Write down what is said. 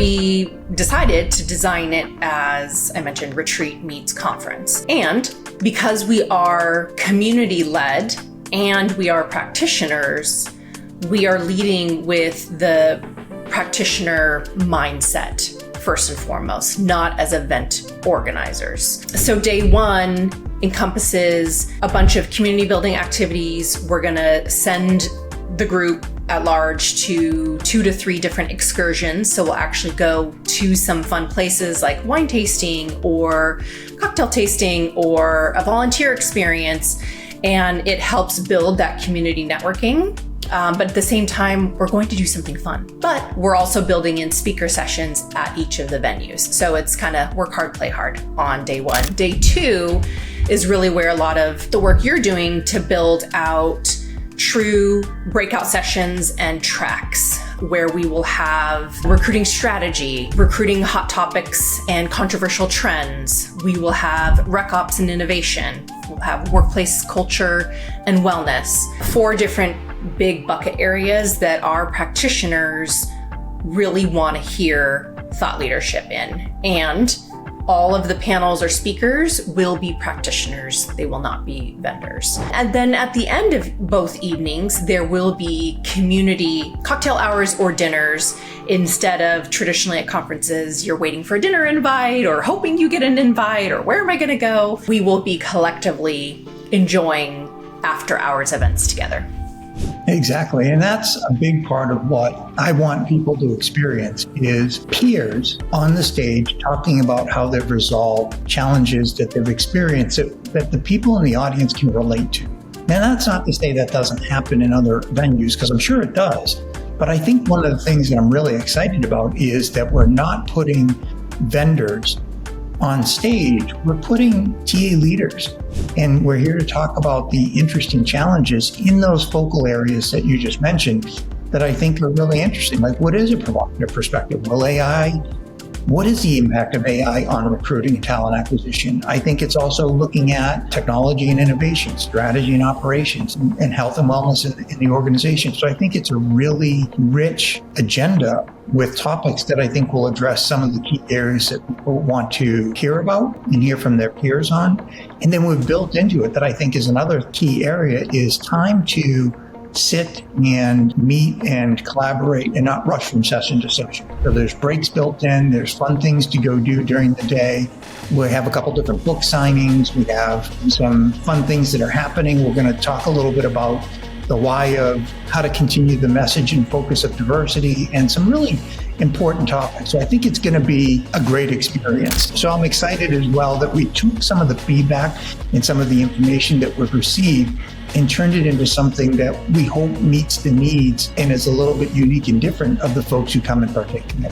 we decided to design it as, I mentioned, retreat meets conference. And because we are community-led and we are practitioners, we are leading with the practitioner mindset first and foremost, not as event organizers. So day one encompasses a bunch of community building activities. We're gonna send the group at large to 2 to 3 different excursions. So we'll actually go to some fun places like wine tasting or cocktail tasting or a volunteer experience. And it helps build that community networking. But at the same time, we're going to do something fun. But we're also building in speaker sessions at each of the venues. So it's kind of work hard, play hard on day one. Day two is really where a lot of the work you're doing to build out true breakout sessions and tracks, where we will have recruiting strategy, recruiting hot topics and controversial trends. We will have rec ops and innovation. We'll have workplace culture and wellness. 4 different big bucket areas that our practitioners really want to hear thought leadership in. And all of the panels or speakers will be practitioners. They will not be vendors. And then at the end of both evenings, there will be community cocktail hours or dinners. Instead of traditionally at conferences, you're waiting for a dinner invite or hoping you get an invite or where am I going to go? We will be collectively enjoying after hours events together. Exactly. And that's a big part of what I want people to experience is peers on the stage talking about how they've resolved challenges that they've experienced that the people in the audience can relate to. And that's not to say that doesn't happen in other venues, because I'm sure it does. But I think one of the things that I'm really excited about is that we're not putting vendors on stage. We're putting TA leaders, and we're here to talk about the interesting challenges in those focal areas that you just mentioned that I think are really interesting. Like, what is a provocative perspective? What is the impact of AI on recruiting and talent acquisition? I think it's also looking at technology and innovation, strategy and operations, and health and wellness in the organization. So I think it's a really rich agenda with topics that I think will address some of the key areas that people want to hear about and hear from their peers on. And then we've built into it that I think is another key area is time to sit and meet and collaborate and not rush from session to session. So there's breaks built in, there's fun things to go do during the day. We have a couple different book signings. We have some fun things that are happening. We're going to talk a little bit about the why of how to continue the message and focus of diversity and some really important topics. So I think it's going to be a great experience. So I'm excited as well that we took some of the feedback and some of the information that we've received and turned it into something that we hope meets the needs and is a little bit unique and different of the folks who come and partake in it.